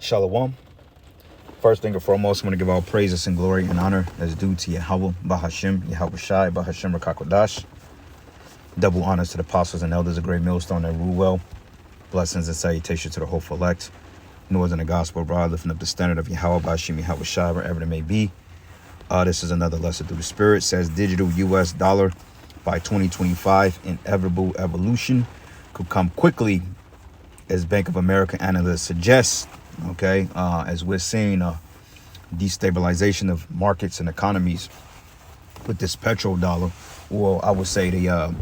Shalom. First thing and foremost, I want to give all praises and glory and honor as due to Yahweh, Bahashim, Yahweh Shai, Bahashim Rakakwadash. Double honors to the apostles and elders of Great Millstone that rule well. Blessings and salutations to the hopeful elect. Northern the gospel abroad, lifting up the standard of Yahweh, Bahashim, Yahweh Shai, wherever it may be. This is another lesson through the Spirit. Says digital U.S. dollar by 2025, inevitable evolution could come quickly, as Bank of America analysts suggest. Okay, as we're seeing destabilization of markets and economies with this petrodollar, or I would say the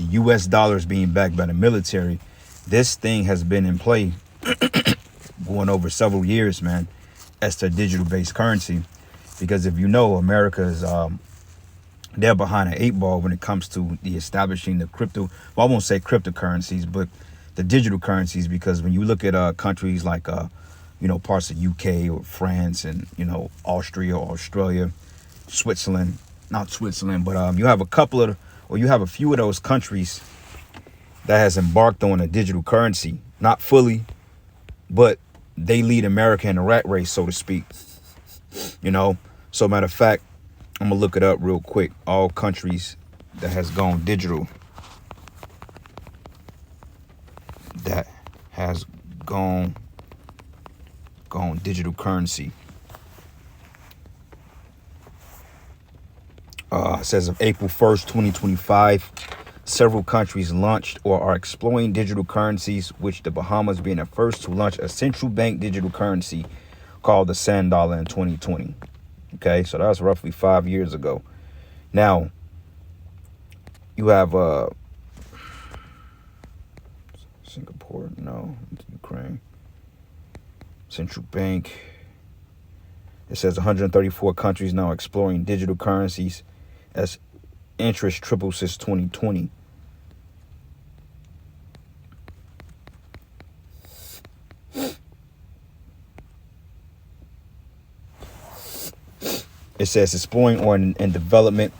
U.S. dollars being backed by the military. This thing has been in play going over several years, man, as the digital-based currency. Because if you know, America is they're behind an 8 ball when it comes to the establishing the crypto. Well, I won't say cryptocurrencies, but the digital currencies, because when you look at countries like parts of UK or France and Austria, Australia, Switzerland, not Switzerland, but you have a few of those countries that has embarked on a digital currency, not fully, but they lead America in the rat race, so to speak. So matter of fact, I'm gonna look it up real quick. All countries that has gone digital. That has gone digital currency. It says of April 1st, 2025, several countries launched or are exploring digital currencies, which the Bahamas being the first to launch a central bank digital currency called the Sand Dollar in 2020. Okay, so that's roughly 5 years ago. Now, you have Singapore, no, Ukraine. Central Bank. It says 134 countries now exploring digital currencies as interest tripled since 2020. It says exploring or in development.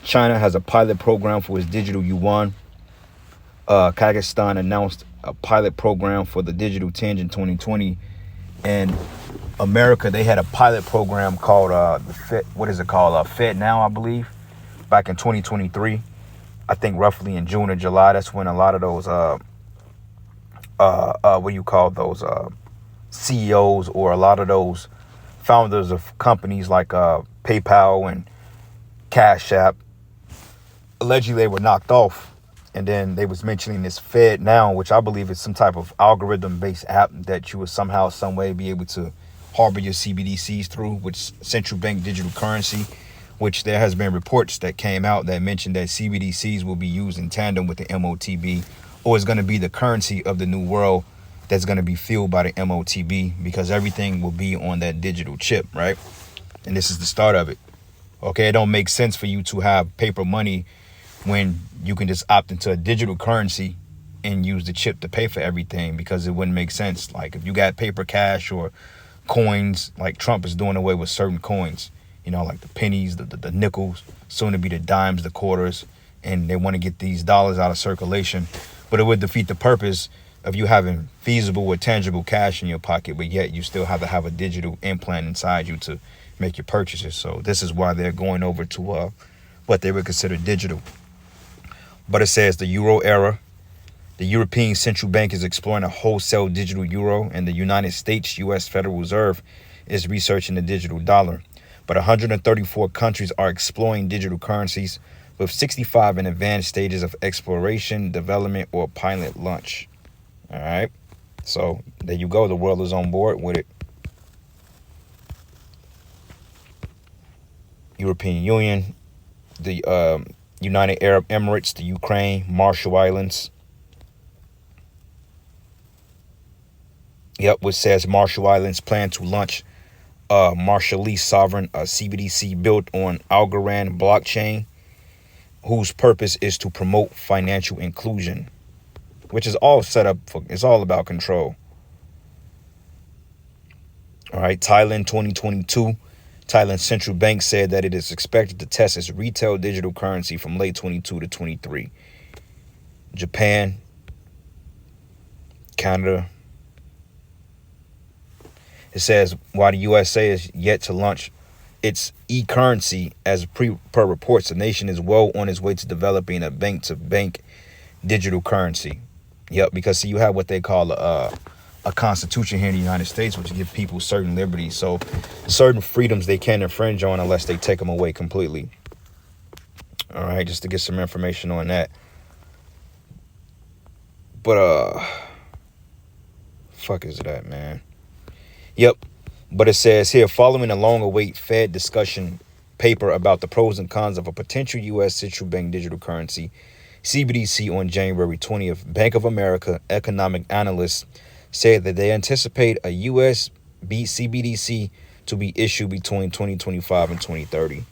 China has a pilot program for its digital yuan. Kazakhstan announced a pilot program for the digital tenge in 2020. And America, they had a pilot program called Fed Now, I believe, back in 2023. I think roughly in June or July. That's when a lot of those CEOs or a lot of those founders of companies like PayPal and Cash App, allegedly they were knocked off. And then they was mentioning this Fed Now, which I believe is some type of algorithm-based app that you would somehow, some way be able to harbor your CBDCs through, which central bank digital currency, which there has been reports that came out that mentioned that CBDCs will be used in tandem with the MOTB, or is going to be the currency of the new world that's going to be fueled by the MOTB, because everything will be on that digital chip, right? And this is the start of it. Okay, it don't make sense for you to have paper money when you can just opt into a digital currency and use the chip to pay for everything, because it wouldn't make sense. Like if you got paper cash or coins, like Trump is doing away with certain coins, like the pennies, the nickels, soon to be the dimes, the quarters, and they want to get these dollars out of circulation. But it would defeat the purpose of you having feasible or tangible cash in your pocket, but yet you still have to have a digital implant inside you to make your purchases. So this is why they're going over to what they would consider digital. But it says the euro era. The European Central Bank is exploring a wholesale digital euro, and the United States U.S. Federal Reserve is researching the digital dollar. But 134 countries are exploring digital currencies, with 65 in advanced stages of exploration, development, or pilot launch. All right. So there you go. The world is on board with it. European Union, the United Arab Emirates, the Ukraine, Marshall Islands. Yep, which says Marshall Islands plan to launch Marshallese sovereign CBDC built on Algorand blockchain, whose purpose is to promote financial inclusion, which is all set up for, it's all about control. All right, Thailand 2022. Thailand's central bank said that it is expected to test its retail digital currency from late 22 to 23. Japan, Canada, It says, while the USA is yet to launch its e-currency, as per reports, the nation is well on its way to developing a bank-to-bank digital currency. Yep, because see, you have what they call a constitution here in the United States, which give people certain liberties. So certain freedoms they can't infringe on unless they take them away completely. All right, just to get some information on that. But fuck is that, man? Yep. But it says here, following a long-awaited Fed discussion paper about the pros and cons of a potential U.S. central bank digital currency, CBDC, on January 20th, Bank of America economic analysts said that they anticipate a U.S. CBDC to be issued between 2025 and 2030.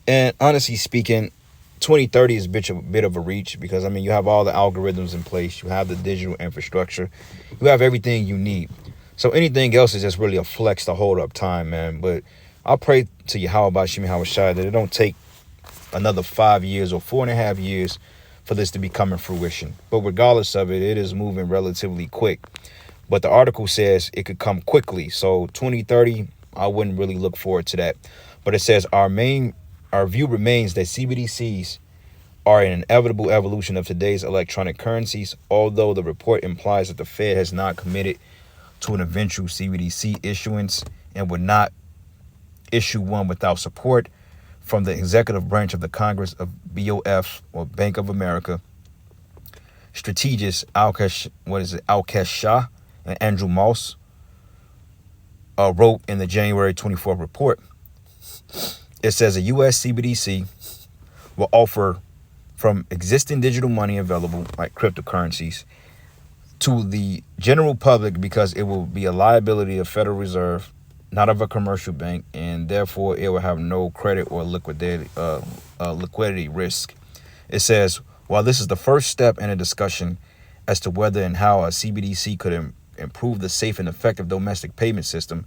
And honestly speaking, 2030 is a bit of a reach because, I mean, you have all the algorithms in place. You have the digital infrastructure. You have everything you need. So anything else is just really a flex to hold up time, man. But I'll pray to Yahweh Shemi Hawashai that it don't take another 5 years or 4.5 years for this to be coming fruition. But regardless of it, it is moving relatively quick. But the article says it could come quickly. So 2030, I wouldn't really look forward to that. But it says our view remains that CBDCs are an inevitable evolution of today's electronic currencies, although the report implies that the Fed has not committed to an eventual CBDC issuance and would not issue one without support from the executive branch of the Congress of BOF, or Bank of America. Strategist Alkesh Shah and Andrew Moss wrote in the January 24th report. It says a U.S. CBDC will offer from existing digital money available, like cryptocurrencies, to the general public because it will be a liability of Federal Reserve, not of a commercial bank, and therefore it will have no credit or liquidity risk. It says, while this is the first step in a discussion as to whether and how a CBDC could improve the safe and effective domestic payment system,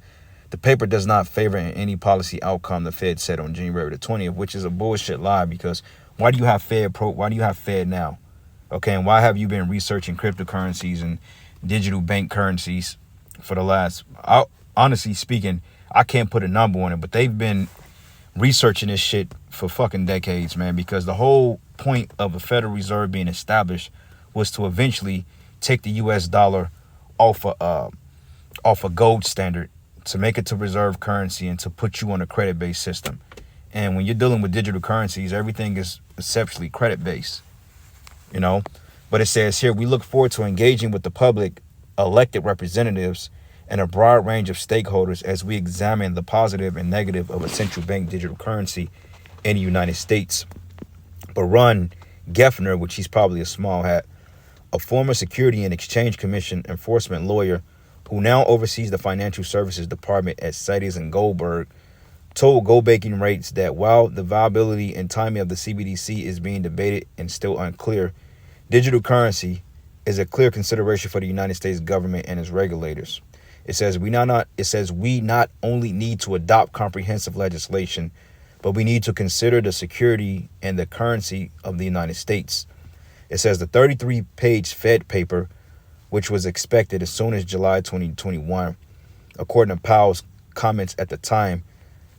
the paper does not favor any policy outcome, the Fed said on January the 20th, which is a bullshit lie because why do you have Fed now? Okay, and why have you been researching cryptocurrencies and digital bank currencies for the last, honestly speaking, I can't put a number on it, but they've been researching this shit for fucking decades, man, because the whole point of a Federal Reserve being established was to eventually take the US dollar off a gold standard, to make it to reserve currency and to put you on a credit-based system. And when you're dealing with digital currencies, everything is exceptionally credit-based. You know, but it says here, we look forward to engaging with the public, elected representatives, and a broad range of stakeholders as we examine the positive and negative of a central bank digital currency in the United States. But Ron Geffner, which he's probably a small hat, a former Security and Exchange Commission enforcement lawyer who now oversees the Financial Services Department at Cites and Goldberg, told Go Banking Rates that while the viability and timing of the CBDC is being debated and still unclear, digital currency is a clear consideration for the United States government and its regulators. It says we not only need to adopt comprehensive legislation, but we need to consider the security and the currency of the United States. It says the 33-page Fed paper, which was expected as soon as July 2021, according to Powell's comments at the time,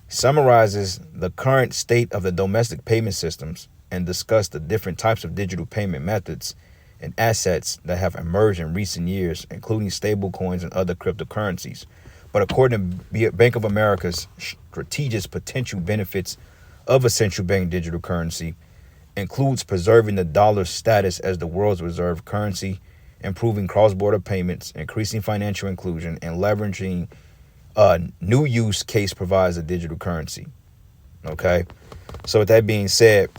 summarizes the current state of the domestic payment systems and discuss the different types of digital payment methods and assets that have emerged in recent years, including stable coins and other cryptocurrencies. But according to Bank of America's strategic potential benefits of a central bank digital currency includes preserving the dollar's status as the world's reserve currency, improving cross-border payments, increasing financial inclusion, and leveraging new use case provides a digital currency. Okay, so with that being said,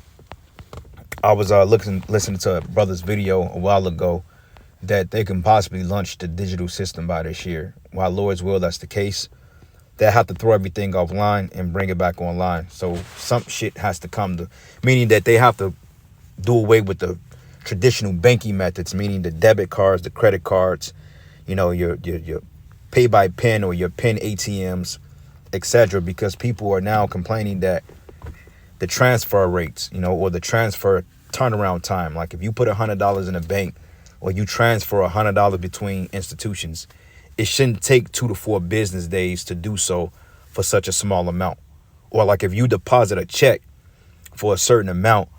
I was listening to a brother's video a while ago that they can possibly launch the digital system by this year. While Lord's will, that's the case. They have to throw everything offline and bring it back online. So some shit has to come to, meaning that they have to do away with the traditional banking methods, meaning the debit cards, the credit cards, you know, your pay by pen or your pen ATMs, etc. Because people are now complaining that the transfer rates, you know, or the transfer turnaround time, like if you put $100 in a bank or you transfer $100 between institutions, it shouldn't take 2 to 4 business days to do so for such a small amount. Or like if you deposit a check for a certain amount,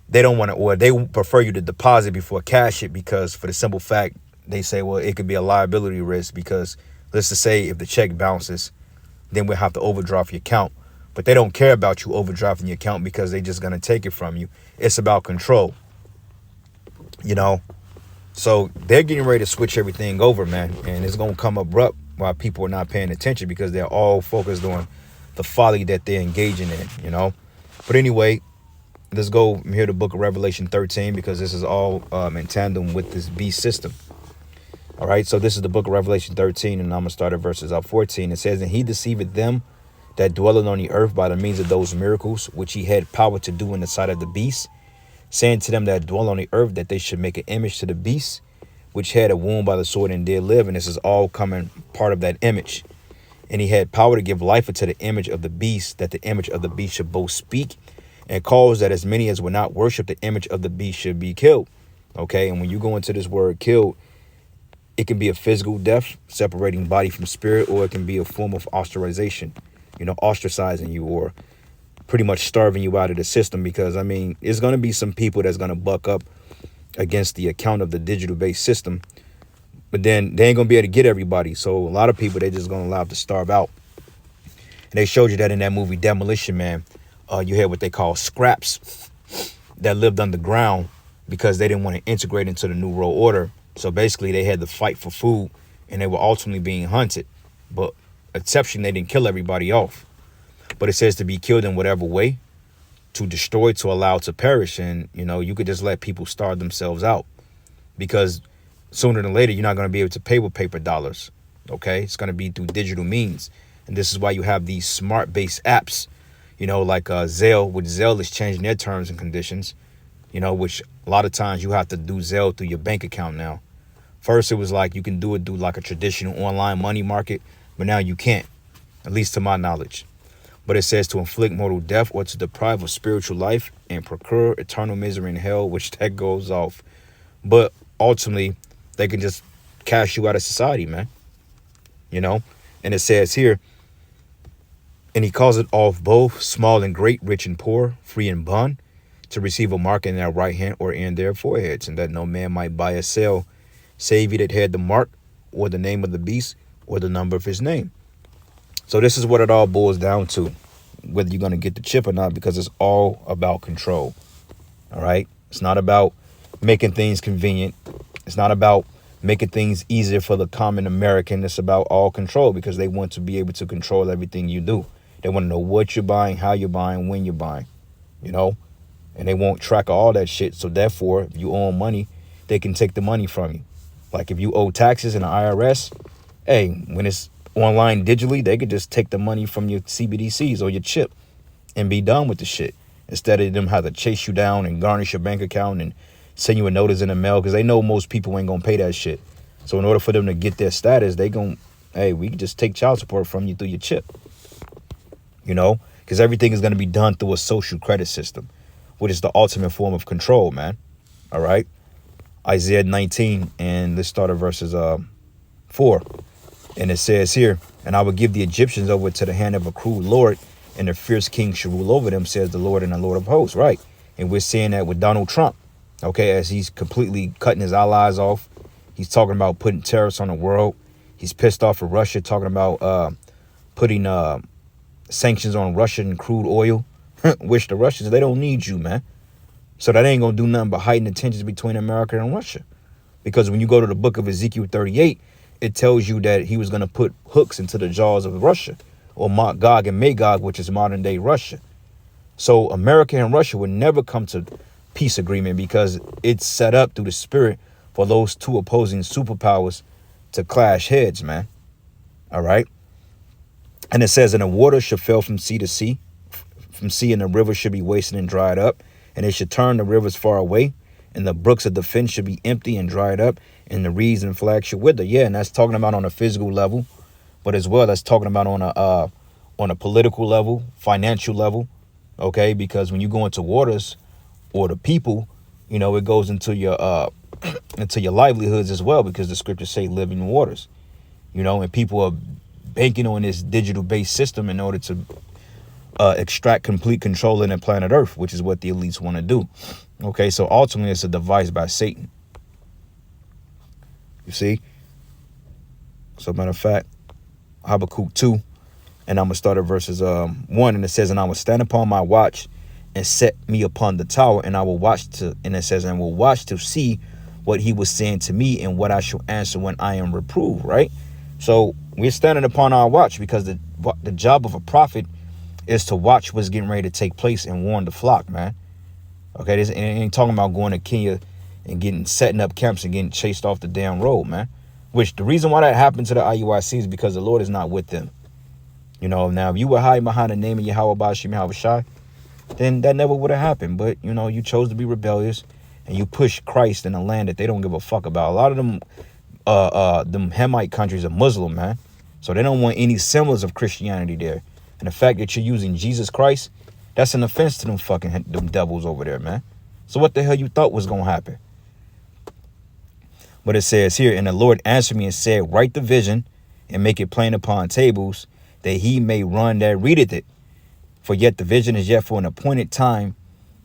they don't want to, or they prefer you to deposit before cash it, because for the simple fact, they say, well, it could be a liability risk, because let's just say if the check bounces, then we'll have to overdraft your account. But they don't care about you overdrafting your account, because they're just going to take it from you. It's about control, you know? So they're getting ready to switch everything over, man. And it's going to come abrupt while people are not paying attention, because they're all focused on the folly that they're engaging in, you know? But anyway, let's go here to book of Revelation 13, because this is all in tandem with this beast system. All right, so this is the book of Revelation 13, and I'm going to start at verses 14. It says, and he deceiveth them that dwelleth on the earth by the means of those miracles, which he had power to do in the sight of the beast, saying to them that dwell on the earth that they should make an image to the beast, which had a wound by the sword and did live. And this is all coming part of that image. And he had power to give life unto the image of the beast, that the image of the beast should both speak, and cause that as many as would not worship the image of the beast should be killed. Okay, and when you go into this word killed, it can be a physical death, separating body from spirit, or it can be a form of ostracization, ostracizing you, or pretty much starving you out of the system. Because, I mean, there's going to be some people that's going to buck up against the account of the digital-based system, but then they ain't going to be able to get everybody. So a lot of people, they're just going to allow to starve out. And they showed you that in that movie Demolition Man. You had what they call scraps that lived underground because they didn't want to integrate into the New World Order. So basically they had to fight for food, and they were ultimately being hunted. But exception, they didn't kill everybody off. But it says to be killed in whatever way, to destroy, to allow to perish. And, you could just let people starve themselves out, because sooner than later, you're not going to be able to pay with paper dollars. Okay, it's going to be through digital means. And this is why you have these smart-based apps, like Zelle, which Zelle is changing their terms and conditions, which a lot of times you have to do Zelle through your bank account now. First, it was like you can do it through like a traditional online money market, but now you can't, at least to my knowledge. But it says to inflict mortal death, or to deprive of spiritual life and procure eternal misery in hell, which that goes off. But ultimately, they can just cast you out of society, man. And it says here, and he calls it off both small and great, rich and poor, free and bond, to receive a mark in their right hand or in their foreheads, and that no man might buy or sell, save he that had the mark, or the name of the beast, or the number of his name. So this is what it all boils down to, whether you're going to get the chip or not, because it's all about control. All right. It's not about making things convenient. It's not about making things easier for the common American. It's about all control, because they want to be able to control everything you do. They want to know what you're buying, how you're buying, when you're buying, and they won't track all that shit. So therefore, if you owe money, they can take the money from you. Like if you owe taxes in the IRS, hey, when it's online digitally, they could just take the money from your CBDCs or your chip and be done with the shit, instead of them have to chase you down and garnish your bank account and send you a notice in the mail, because they know most people ain't gonna pay that shit. So in order for them to get their status, we can just take child support from you through your chip, because everything is going to be done through a social credit system, which is the ultimate form of control, man. All right. Isaiah 19, and let's start at verses 4. And it says here, and I will give the Egyptians over to the hand of a cruel Lord, and the fierce king shall rule over them, says the Lord and the Lord of hosts. Right. And we're seeing that with Donald Trump. Okay, as he's completely cutting his allies off. He's talking about putting tariffs on the world. He's pissed off at Russia, talking about putting sanctions on Russian crude oil, which the Russians, they don't need you, man. So that ain't going to do nothing but heighten the tensions between America and Russia. Because when you go to the book of Ezekiel 38, it tells you that he was going to put hooks into the jaws of Russia, or Gog and Magog, which is modern day Russia. So America and Russia would never come to peace agreement, because it's set up through the spirit for those two opposing superpowers to clash heads, man. All right. And it says, and the water shall fail from sea to sea, from sea, and the river should be wasted and dried up, and they should turn the rivers far away, and the brooks of the fen should be empty and dried up, and the reeds and flags should wither. Yeah, and that's talking about on a physical level, but as well that's talking about on a political level, financial level. Okay, because when you go into waters, or the people, it goes into your into your livelihoods as well, because the scriptures say living waters. and people are banking on this digital-based system in order to extract complete control in the planet Earth, which is what the elites want to do. Okay, so ultimately it's a device by Satan. You see? So matter of fact, Habakkuk 2, and I'm going to start at verses 1, and it says, and I will stand upon my watch and set me upon the tower, and I will watch and it says, and will watch to see what he was saying to me and what I shall answer when I am reproved, right? So we're standing upon our watch because the job of a prophet is to watch what's getting ready to take place and warn the flock, man. Okay, this ain't talking about going to Kenya and setting up camps and getting chased off the damn road, man. Which the reason why that happened to the IUIC is because the Lord is not with them. Now if you were hiding behind the name of Yahweh Bashim Yahweh Shai, then that never would have happened. But you chose to be rebellious and you push Christ in a land that they don't give a fuck about. A lot of them Hamite countries are Muslim, man. So they don't want any semblance of Christianity there. And the fact that you're using Jesus Christ, that's an offense to them devils over there, man. So what the hell you thought was going to happen? But it says here, and the Lord answered me and said, write the vision and make it plain upon tables, that he may run that readeth it. For yet the vision is yet for an appointed time,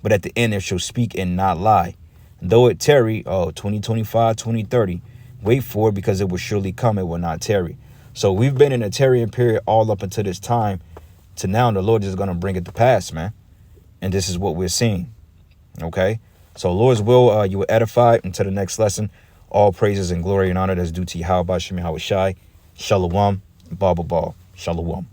but at the end it shall speak and not lie. And though it tarry, 2025, 2030, wait for it, because it will surely come, it will not tarry. So we've been in a tarrying period all up until this time. To now, the Lord is going to bring it to pass, man. And this is what we're seeing. Okay? So Lord's will, you will edify until the next lesson. All praises and glory and honor that's due to Yahweh Bashim Yahweh Shai. Shalom. Baba Shalom.